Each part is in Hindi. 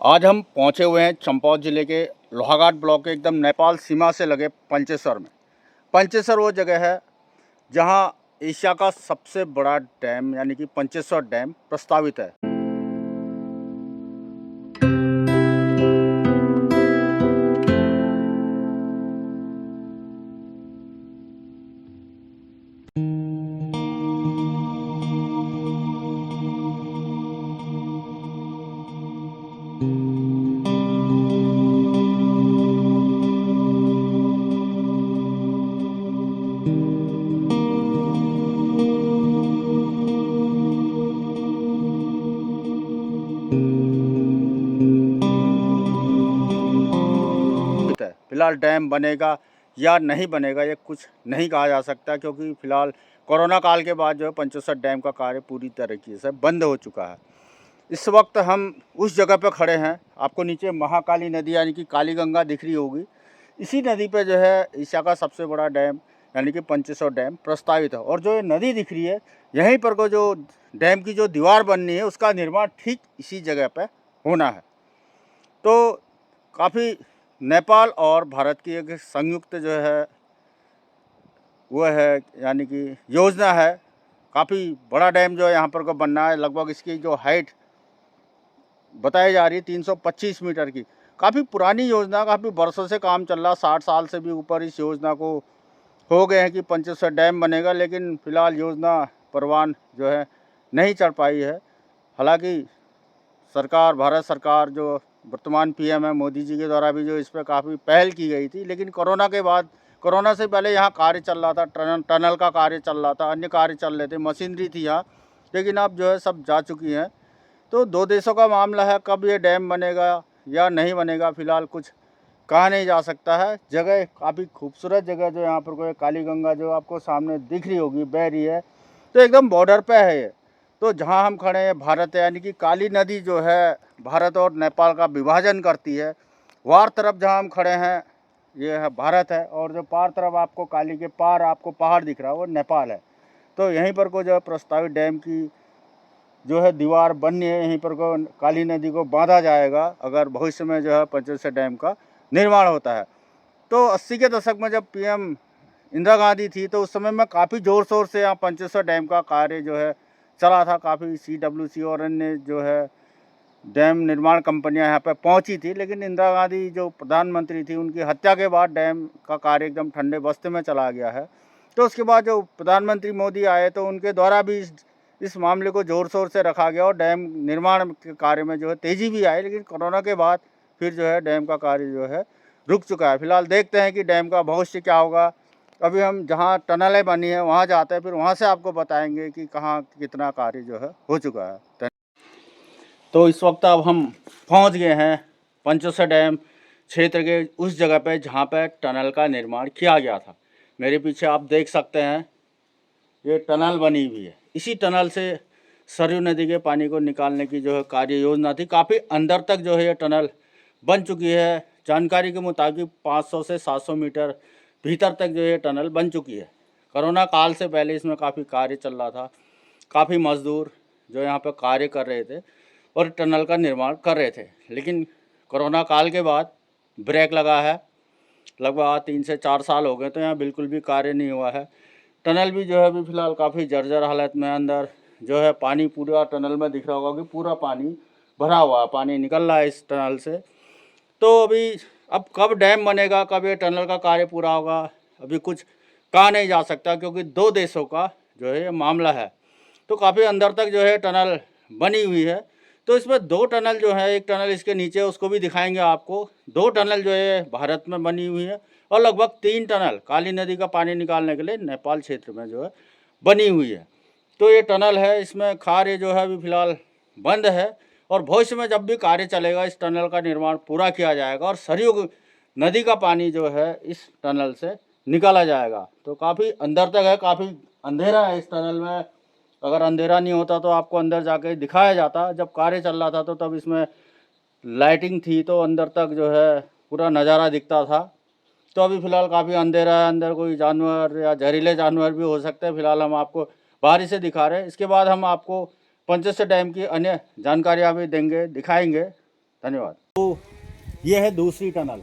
आज हम पहुंचे हुए हैं चंपावत ज़िले के लोहाघाट ब्लॉक के एकदम नेपाल सीमा से लगे पंचेसर में। पंचेसर वो जगह है जहां एशिया का सबसे बड़ा डैम यानी कि पंचेसर डैम प्रस्तावित है। फिलहाल डैम बनेगा या नहीं बनेगा ये कुछ नहीं कहा जा सकता, क्योंकि फिलहाल कोरोना काल के बाद जो है पंचेसर डैम का कार्य पूरी तरीके से बंद हो चुका है। इस वक्त हम उस जगह पर खड़े हैं। आपको नीचे महाकाली नदी यानी कि काली गंगा दिख रही होगी। इसी नदी पे जो है एशिया का सबसे बड़ा डैम यानी कि पंचेसर डैम प्रस्तावित है। और जो ये नदी दिख रही है, यहीं पर को जो डैम की जो दीवार बननी है उसका निर्माण ठीक इसी जगह पे होना है। तो काफ़ी नेपाल और भारत की एक संयुक्त जो है वो है यानी कि योजना है। काफ़ी बड़ा डैम जो है यहाँ पर को बनना है। लगभग इसकी जो हाइट बताई जा रही है 325 मीटर की। काफ़ी पुरानी योजना, काफ़ी वर्षों से काम चल रहा, 60 साल से भी ऊपर इस योजना को हो गए हैं कि पंचेसर डैम बनेगा, लेकिन फ़िलहाल योजना परवान जो है नहीं चढ़ पाई है। हालांकि सरकार, भारत सरकार जो वर्तमान पीएम है मोदी जी के द्वारा भी जो इस पर काफ़ी पहल की गई थी, लेकिन कोरोना के बाद, कोरोना से पहले यहाँ कार्य चल रहा था, टनल का कार्य चल रहा था, अन्य कार्य चल रहे थे, मशीनरी थी यहाँ, लेकिन अब जो है सब जा चुकी हैं। तो दो देशों का मामला है, कब ये डैम बनेगा या नहीं बनेगा फ़िलहाल कुछ कहा नहीं जा सकता है। जगह काफ़ी खूबसूरत जगह जो यहाँ पर कोई काली गंगा जो आपको सामने दिख रही होगी, बह रही है, तो एकदम बॉर्डर पे है ये। तो जहाँ हम खड़े हैं भारत है, यानी कि काली नदी जो है भारत और नेपाल का विभाजन करती है। वार तरफ जहाँ हम खड़े हैं ये है भारत है, और जो पार तरफ आपको काली के पार आपको पहाड़ दिख रहा है वो नेपाल है। तो यहीं पर को जो है प्रस्तावित डैम की जो है दीवार बननी है, यहीं पर को काली नदी को बांधा जाएगा अगर भविष्य में जो है पंचेसर डैम का निर्माण होता है। तो 80 के दशक में जब पीएम इंदिरा गांधी थी तो उस समय में काफ़ी ज़ोर शोर से यहाँ पंचेसर डैम का कार्य जो है चला था। काफ़ी CWC और अन्य जो है डैम निर्माण कंपनियां यहाँ पर पहुंची थी, लेकिन इंदिरा गांधी जो प्रधानमंत्री थी उनकी हत्या के बाद डैम का कार्य एकदम ठंडे बस्ते में चला गया है। तो उसके बाद जो प्रधानमंत्री मोदी आए तो उनके द्वारा भी इस मामले को ज़ोर शोर से रखा गया और डैम निर्माण के कार्य में जो है तेज़ी भी आई, लेकिन कोरोना के बाद फिर जो है डैम का कार्य जो है रुक चुका है। फिलहाल देखते हैं कि डैम का भविष्य क्या होगा। अभी हम जहाँ टनलें बनी हैं वहाँ जाते हैं, फिर वहाँ से आपको बताएंगे कि कहाँ कितना कार्य जो है हो चुका है। तो इस वक्त अब हम पहुँच गए हैं पंचेसर डैम क्षेत्र के उस जगह पे जहाँ पे टनल का निर्माण किया गया था। मेरे पीछे आप देख सकते हैं ये टनल बनी हुई है। इसी टनल से सरयू नदी के पानी को निकालने की जो है कार्य योजना थी। काफ़ी अंदर तक जो है ये टनल बन चुकी है। जानकारी के मुताबिक 500 से 700 मीटर भीतर तक जो ये टनल बन चुकी है। कोरोना काल से पहले इसमें काफ़ी कार्य चल रहा था। काफ़ी मजदूर जो यहाँ पर कार्य कर रहे थे और टनल का निर्माण कर रहे थे, लेकिन कोरोना काल के बाद ब्रेक लगा है। लगभग 3 से 4 साल हो गए तो यहाँ बिल्कुल भी कार्य नहीं हुआ है। टनल भी जो है अभी फ़िलहाल काफ़ी जर्जर हालत में, अंदर जो है पानी पूरा टनल में दिख रहा होगा कि पूरा पानी भरा हुआ है, पानी निकल रहा है इस टनल से। तो अभी अब कब डैम बनेगा, कब ये टनल का कार्य पूरा होगा, अभी कुछ कहा नहीं जा सकता, क्योंकि दो देशों का जो है ये मामला है। तो काफ़ी अंदर तक जो है टनल बनी हुई है। तो इसमें 2 टनल जो है, एक टनल इसके नीचे उसको भी दिखाएंगे आपको। 2 टनल जो है भारत में बनी हुई है और लगभग 3 टनल काली नदी का पानी निकालने के लिए नेपाल क्षेत्र में जो है बनी हुई है। तो ये टनल है, इसमें कार्य जो है अभी फ़िलहाल बंद है और भविष्य में जब भी कार्य चलेगा इस टनल का निर्माण पूरा किया जाएगा और सरयू नदी का पानी जो है इस टनल से निकाला जाएगा। तो काफ़ी अंदर तक है, काफ़ी अंधेरा है इस टनल में। अगर अंधेरा नहीं होता तो आपको अंदर जाके दिखाया जाता। जब कार्य चल रहा था तो तब इसमें लाइटिंग थी तो अंदर तक जो है पूरा नज़ारा दिखता था। तो अभी फ़िलहाल काफ़ी अंधेरा है, अंदर कोई जानवर या जहरीले जानवर भी हो सकते हैं। फ़िलहाल हम आपको बाहर से दिखा रहे हैं। इसके बाद हम आपको पंचेसर डैम की अन्य जानकारियाँ भी देंगे, दिखाएंगे। धन्यवाद। तो ये है दूसरी टनल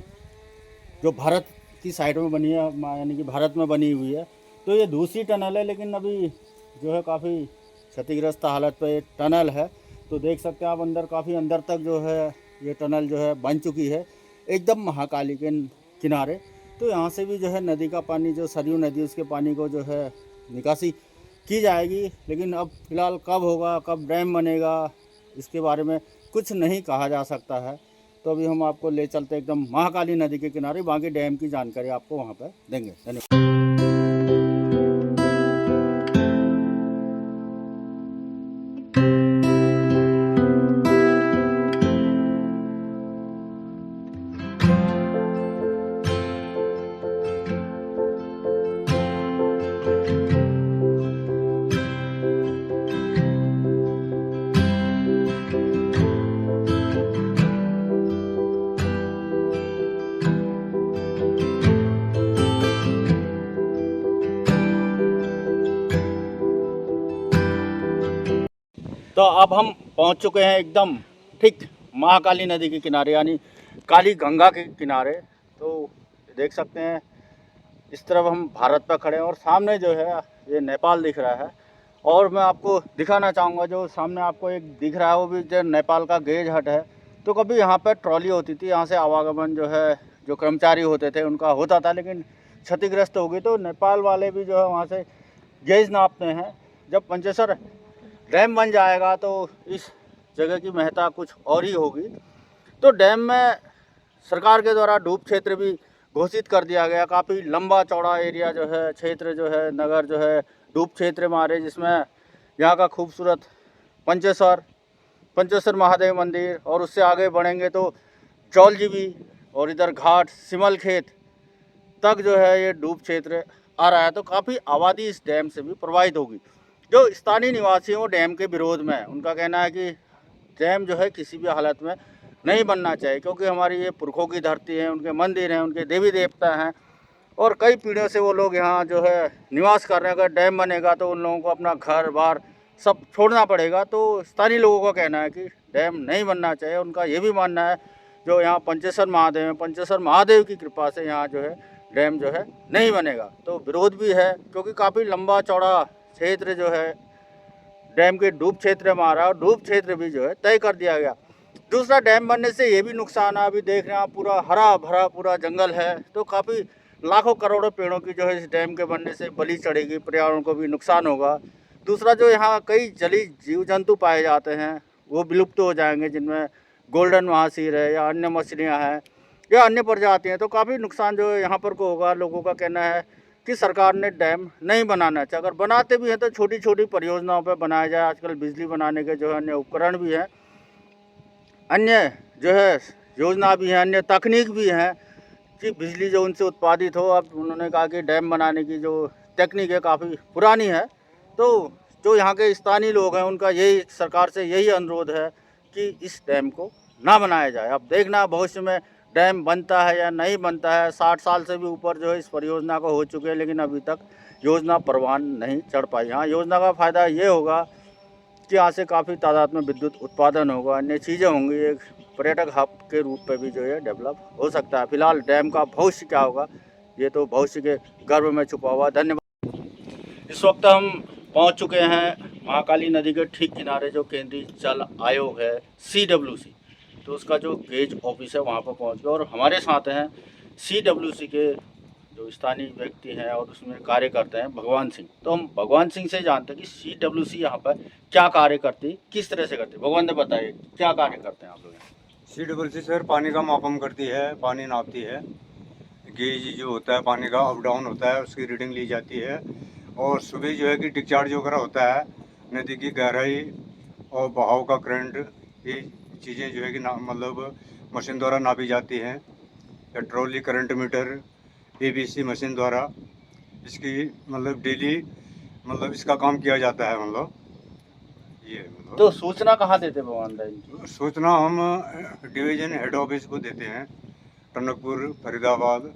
जो भारत की साइड में बनी है, यानी कि भारत में बनी हुई है। तो ये दूसरी टनल है, लेकिन अभी जो है काफ़ी क्षतिग्रस्त हालत पे ये टनल है। तो देख सकते हैं आप अंदर, काफ़ी अंदर तक जो है ये टनल जो है बन चुकी है, एकदम महाकाली के किनारे। तो यहाँ से भी जो है नदी का पानी, जो सरयू नदी, उसके पानी को जो है निकासी की जाएगी। लेकिन अब फिलहाल कब होगा, कब डैम बनेगा, इसके बारे में कुछ नहीं कहा जा सकता है। तो अभी हम आपको ले चलते एकदम महाकाली नदी के किनारे, बाकी डैम की जानकारी आपको वहाँ पर देंगे। धन्यवाद। तो अब हम पहुंच चुके हैं एकदम ठीक महाकाली नदी के किनारे, यानी काली गंगा के किनारे। तो देख सकते हैं इस तरफ हम भारत पर खड़े हैं और सामने जो है ये नेपाल दिख रहा है। और मैं आपको दिखाना चाहूँगा, जो सामने आपको एक दिख रहा है वो भी जो नेपाल का गेज हट है। तो कभी यहाँ पर ट्रॉली होती थी, यहाँ से आवागमन जो है जो कर्मचारी होते थे उनका होता था, लेकिन क्षतिग्रस्त हो गई। तो नेपाल वाले भी जो है वहाँ से गेज नापते हैं। जब पंचेसर डैम बन जाएगा तो इस जगह की महत्ता कुछ और ही होगी। तो डैम में सरकार के द्वारा डूब क्षेत्र भी घोषित कर दिया गया। काफ़ी लंबा चौड़ा एरिया जो है, क्षेत्र जो है, नगर जो है डूब क्षेत्र में आ रहे, जिसमें यहाँ का खूबसूरत पंचेश्वर महादेव मंदिर, और उससे आगे बढ़ेंगे तो जौलजीबी और इधर घाट सिमल खेत तक जो है ये डूब क्षेत्र आ रहा है। तो काफ़ी आबादी इस डैम से भी प्रभावित होगी। जो स्थानीय निवासी हैं वो डैम के विरोध में है। उनका कहना है कि डैम जो है किसी भी हालत में नहीं बनना चाहिए, क्योंकि हमारी ये पुरखों की धरती है, उनके मंदिर हैं, उनके देवी देवता हैं, और कई पीढ़ियों से वो लोग यहाँ जो है निवास कर रहे हैं। अगर डैम बनेगा तो उन लोगों को अपना घर बार सब छोड़ना पड़ेगा। तो स्थानीय लोगों का कहना है कि डैम नहीं बनना चाहिए। उनका ये भी मानना है जो यहाँ पंचेश्वर महादेव हैं, पंचेश्वर महादेव की कृपा से यहाँ जो है डैम जो है नहीं बनेगा। तो विरोध भी है, क्योंकि काफ़ी लंबा चौड़ा क्षेत्र जो है डैम के डूब क्षेत्र में आ रहा है, और डूब क्षेत्र भी जो है तय कर दिया गया। दूसरा, डैम बनने से ये भी नुकसान है, अभी देख रहे हैं आप पूरा हरा भरा पूरा जंगल है। तो काफ़ी लाखों करोड़ों पेड़ों की जो है इस डैम के बनने से बलि चढ़ेगी, पर्यावरण को भी नुकसान होगा। दूसरा, जो यहाँ कई जलीय जीव जंतु पाए जाते हैं वो विलुप्त हो जाएंगे, जिनमें गोल्डन महासीर है या अन्य मछलियाँ हैं या अन्य प्रजाति हैं। तो काफ़ी नुकसान जो है यहाँ पर को होगा। लोगों का कहना है कि सरकार ने डैम नहीं बनाना चाहिए। अगर बनाते भी हैं तो छोटी छोटी परियोजनाओं पर बनाया जाए। आजकल बिजली बनाने के जो है अन्य उपकरण भी हैं, अन्य जो है योजना भी है, अन्य तकनीक भी है कि बिजली जो उनसे उत्पादित हो। अब उन्होंने कहा कि डैम बनाने की जो तकनीक है काफ़ी पुरानी है। तो जो यहाँ के स्थानीय लोग हैं उनका यही सरकार से यही अनुरोध है कि इस डैम को ना बनाया जाए। अब देखना भविष्य में डैम बनता है या नहीं बनता है। 60 साल से भी ऊपर जो है इस परियोजना को हो चुके हैं, लेकिन अभी तक योजना परवान नहीं चढ़ पाई। हाँ, योजना का फ़ायदा ये होगा कि यहाँ से काफ़ी तादाद में विद्युत उत्पादन होगा, अन्य चीज़ें होंगी, एक पर्यटक हब के रूप में भी जो है डेवलप हो सकता है। फिलहाल डैम का भविष्य क्या होगा ये तो भविष्य के गर्भ में छुपा हुआ। धन्यवाद। इस वक्त हम पहुँच चुके हैं महाकाली नदी के ठीक किनारे, जो केंद्रीय जल आयोग है CWC, तो उसका जो गेज ऑफिस है वहाँ पर पहुँच गए। और हमारे साथ हैं CWC के जो स्थानीय व्यक्ति हैं और उसमें कार्य करते हैं भगवान सिंह। तो हम भगवान सिंह से जानते हैं कि CWC यहाँ पर क्या कार्य करती, किस तरह से करती। भगवान ने बताइए क्या कार्य करते हैं आप लोग। CWC सर पानी का मापन करती है, पानी नापती है। गेज जो होता है पानी का अप डाउन होता है, उसकी रीडिंग ली जाती है। और सुबह जो है कि डिस्चार्ज वगैरह होता है, नदी की गहराई और बहाव का करंट, ये चीज़ें जो है कि मतलब मशीन द्वारा नापी जाती हैं। पेट्रोली करंट मीटर ABC मशीन द्वारा इसकी मतलब डेली मतलब इसका काम किया जाता है। मतलब ये तो सूचना कहाँ देते भगवान भाई? सूचना हम डिवीजन हेड ऑफिस को देते हैं, टनकपुर, फरीदाबाद।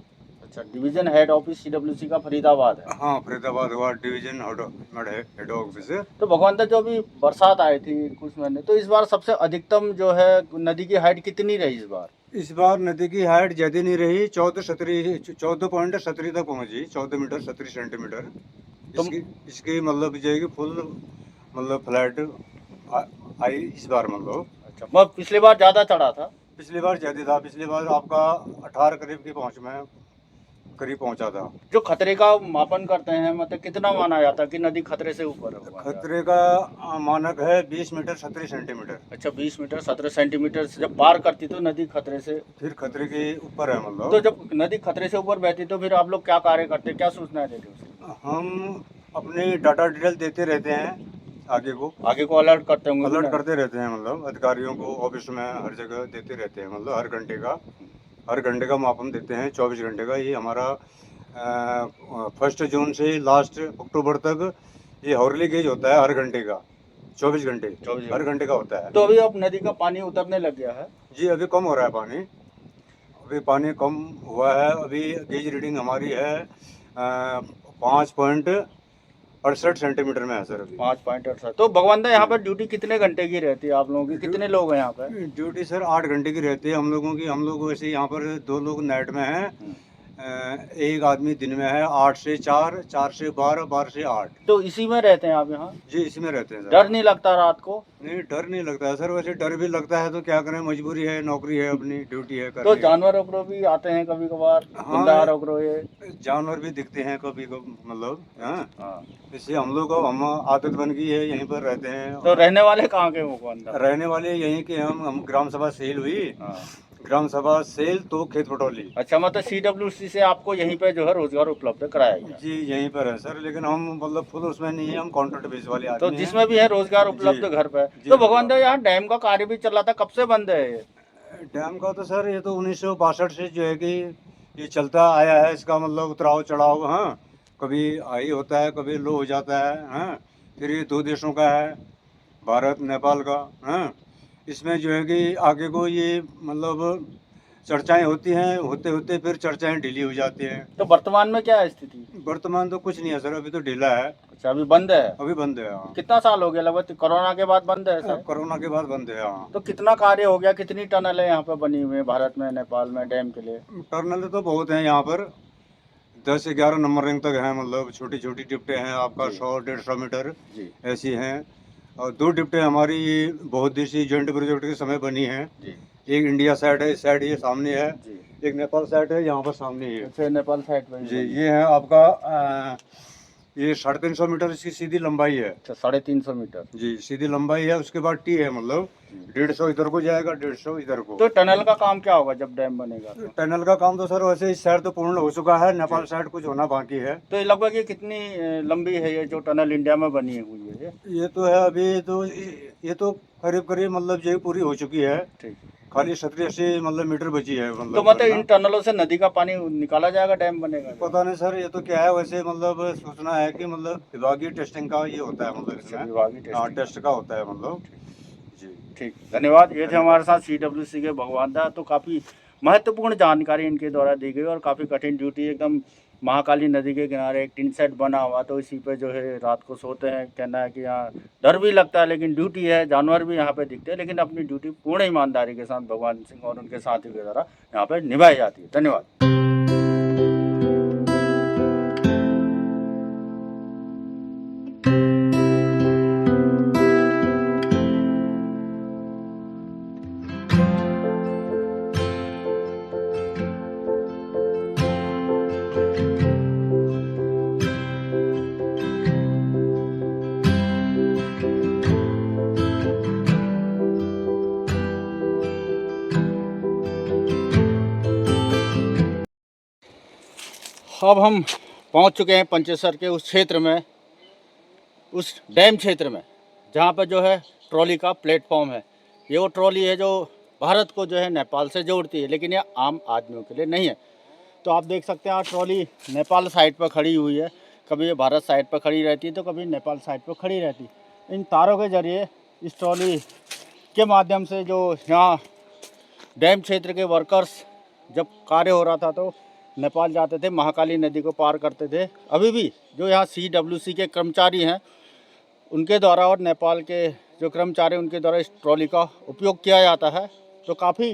अच्छा, डिवीजन हेड ऑफिस CWC का फरीदाबाद है। हाँ, फरीदाबाद हुआ डिवीजन हेड ऑफिस है। तो भगवंत जो अभी बरसात आई थी कुछ महीने, तो इस बार सबसे अधिकतम जो है नदी की हाइट कितनी रही इस बार? इस बार नदी की हाइट ज़्यादा नहीं रही, 14.70 तक पहुंची, 14 मीटर 70 सेंटीमीटर। तो इसकी मतलब जाएगी फुल मतलब फ्लैट आई इस बार मतलब। अच्छा, मतलब पिछली बार ज़्यादा चढ़ा था। पिछली बार ज़्यादा था, पिछली बार आपका 18 करीब की पहुंच में करीब पहुंचा था। जो खतरे का मापन करते हैं, मतलब कितना माना जाता है कि नदी खतरे से ऊपर है भगवान? खतरे का मानक है 20 मीटर 70 सेंटीमीटर। अच्छा, 20 मीटर 17 सेंटीमीटर से जब पार करती तो नदी खतरे से, फिर खतरे के ऊपर है तो मतलब। जब नदी खतरे से ऊपर बहती तो फिर आप लोग क्या कार्य करते, क्या सूचनाएं देते उसे? हम अपनी डाटा डिटेल देते रहते हैं आगे को अलर्ट करते होंगे अलर्ट ना? करते रहते हैं मतलब अधिकारियों को, ऑफिस में हर जगह देते रहते हैं मतलब हर घंटे का मापन देते हैं, 24 घंटे का। ये हमारा 1 जून से लास्ट अक्टूबर तक ये हॉर्ली गेज होता है हर घंटे का, 24 घंटे 24 हर घंटे का होता है। तो अभी अब नदी का पानी उतरने लग गया है। जी अभी कम हो रहा है पानी, अभी पानी कम हुआ है। अभी गेज रीडिंग हमारी है 5.68 सेंटीमीटर में है सर अभी। 5.68। तो भगवान यहाँ पर ड्यूटी कितने घंटे की रहती है आप लोगों की, कितने लोग हैं यहाँ पर? ड्यूटी सर 8 घंटे की रहती है हम लोगों की। हम लोग वैसे यहाँ पर 2 लोग नाइट में हैं, एक आदमी दिन में है। 8 से 4, 4 से 12, 12 से 8। तो इसी में रहते हैं आप यहाँ? जी इसी में रहते हैं सर। डर नहीं लगता रात को? नहीं डर नहीं लगता है सर, वैसे डर भी लगता है तो क्या करें, मजबूरी है, नौकरी है, अपनी ड्यूटी है तो करनी है। जानवर वगैरह भी आते हैं कभी कभार, हाँ, गुंडार वगैरह ये? जानवर भी दिखते हैं कभी कभी मतलब। हाँ, हाँ। इससे हम लोग को हम आदत बन गई है, यहीं पर रहते हैं। तो रहने वाले कहाँ के वो अंदर? रहने वाले यहीं के हम ग्राम सभा सेल हुई, हाँ। ग्राम सभा सेल तो खेत पटौली। अच्छा, मतलब CWC से आपको यहीं पे जो है रोजगार उपलब्ध कराया गया? जी यहीं पर है सर, लेकिन हम मतलब फुल उसमें नहीं है, हम कॉन्ट्रैक्ट बेस वाले आदमी तो हैं। जिसमें भी है रोजगार उपलब्ध जी, घर पे। जी, तो भगवान यहाँ डैम का कार्य भी चल रहा था, कब से बंद है ये? डैम का तो सर ये तो 1962 से जो है कि ये चलता आया है। इसका मतलब उतराव चढ़ाव, हाँ, कभी हाई होता है, कभी लो हो जाता है। हाँ, फिर ये 2 देशों का है, भारत नेपाल का। हाँ, इसमें जो है कि आगे को ये मतलब चर्चाएं होती हैं, होते होते फिर चर्चाएं ढीली हो जाती हैं। तो वर्तमान में क्या है स्थिति? वर्तमान तो कुछ नहीं है सर, अभी तो ढीला है, अच्छा, अभी बंद है। अभी बंद है। हाँ, कितना साल हो गया लगभग, कोरोना के बाद बंद है सर? कोरोना के बाद बंद है। हाँ, तो कितना कार्य हो गया, कितनी टनल है यहाँ पे बनी हुई है भारत में नेपाल में डैम के लिए? टर्नल तो बहुत हैं यहाँ पर, 10-11 नंबर रिंग तक हैं, मतलब छोटी छोटी डिप्टे हैं आपका 100-150 मीटर जी ऐसी हैं। और 2 डिप्टे हमारी बहुत देशी जॉइंट प्रोजेक्ट के समय बनी हैं। जी एक इंडिया साइड है, इस साइड ये सामने है, जी। एक नेपाल साइड है यहाँ पर सामने ही है। अच्छा, नेपाल साइड में जी ये है आपका ये 350 मीटर इसकी सीधी लंबाई है। अच्छा, 350 मीटर। जी सीधी लंबाई है, उसके बाद टी है, मतलब 150 इधर को जाएगा, 150 इधर को। तो टनल का काम क्या होगा जब डैम बनेगा तो? टनल का काम तो सर वैसे इस साइड तो पूर्ण हो चुका है, नेपाल साइड कुछ होना बाकी है। तो ये लगभग ये कितनी लंबी है ये जो टनल इंडिया में बनी हुई है ये? ये तो है अभी तो ये तो करीब करीब मतलब जो पूरी हो चुकी है, ठीक। खाली 70-80 मतलब मीटर बची है मतलब। तो मतलब इन टनलों से नदी का पानी निकाला जाएगा, डैम बनेगा? पता नहीं सर, ये तो क्या है, वैसे मतलब सूचना है कि मतलब विभागीय टेस्टिंग का ये होता है, मतलब इसमें विभागीय हाँ टेस्टिंग। टेस्ट का होता है मतलब। जी ठीक, धन्यवाद। ये थे हमारे साथ CWC के भगवान दा। तो काफ़ी महत्वपूर्ण जानकारी इनके द्वारा दी गई और काफ़ी कठिन ड्यूटी, एकदम महाकाली नदी के किनारे एक टिन सेट बना हुआ, तो इसी पे जो है रात को सोते हैं। कहना है कि यहाँ डर भी लगता है लेकिन ड्यूटी है, जानवर भी यहाँ पे दिखते हैं, लेकिन अपनी ड्यूटी पूर्ण ईमानदारी के साथ भगवान सिंह और उनके साथियों के द्वारा यहाँ पर निभाई जाती है। धन्यवाद। अब हम पहुंच चुके हैं पंचेसर के उस क्षेत्र में, उस डैम क्षेत्र में, जहां पर जो है ट्रॉली का प्लेटफॉर्म है। ये वो ट्रॉली है जो भारत को जो है नेपाल से जोड़ती है, लेकिन यह आम आदमियों के लिए नहीं है। तो आप देख सकते हैं ट्रॉली नेपाल साइड पर खड़ी हुई है, कभी ये भारत साइड पर खड़ी रहती है तो कभी नेपाल साइड पर खड़ी रहती है। इन तारों के ज़रिए इस ट्रॉली के माध्यम से जो यहाँ डैम क्षेत्र के वर्कर्स जब कार्य हो रहा था तो नेपाल जाते थे, महाकाली नदी को पार करते थे। अभी भी जो यहाँ CWC के कर्मचारी हैं उनके द्वारा और नेपाल के जो कर्मचारी उनके द्वारा इस ट्रॉली का उपयोग किया जाता है। तो काफ़ी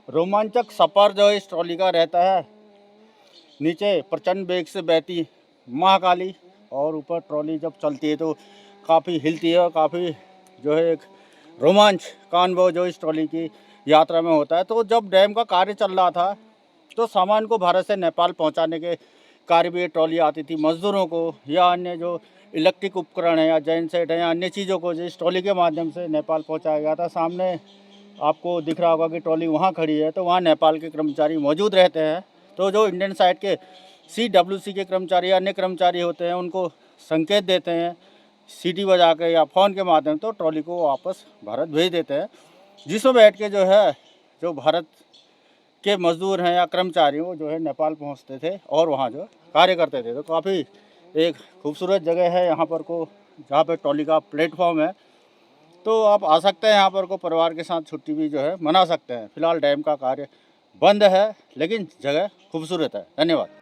रोमांचक सफ़र जो इस ट्रॉली का रहता है। नीचे प्रचंड वेग से बहती महाकाली और ऊपर ट्रॉली जब चलती है तो काफ़ी हिलती है और काफ़ी जो है एक रोमांच का अनुभव जो इस ट्रॉली की यात्रा में होता है। तो जब डैम का कार्य चल रहा था तो सामान को भारत से नेपाल पहुंचाने के कार्य भी ये ट्रॉली आती थी। मज़दूरों को या अन्य जो इलेक्ट्रिक उपकरण है या जैन सेट है या अन्य चीज़ों को जो इस ट्रॉली के माध्यम से नेपाल पहुंचाया गया था। सामने आपको दिख रहा होगा कि ट्रॉली वहाँ खड़ी है, तो वहाँ नेपाल के कर्मचारी मौजूद रहते हैं। तो जो इंडियन साइड के CWC के कर्मचारी या अन्य कर्मचारी होते हैं उनको संकेत देते हैं सीटी बजा के या फ़ोन के माध्यम तो ट्रॉली को वापस भारत भेज देते हैं, जिसमें बैठ के जो है जो भारत के मज़दूर हैं या कर्मचारी वो जो है नेपाल पहुंचते थे और वहाँ जो कार्य करते थे। तो काफ़ी एक खूबसूरत जगह है यहाँ पर को, जहाँ पे ट्रॉली का प्लेटफॉर्म है। तो आप आ सकते हैं यहाँ पर को, परिवार के साथ छुट्टी भी जो है मना सकते हैं। फिलहाल डैम का कार्य बंद है लेकिन जगह खूबसूरत है। धन्यवाद।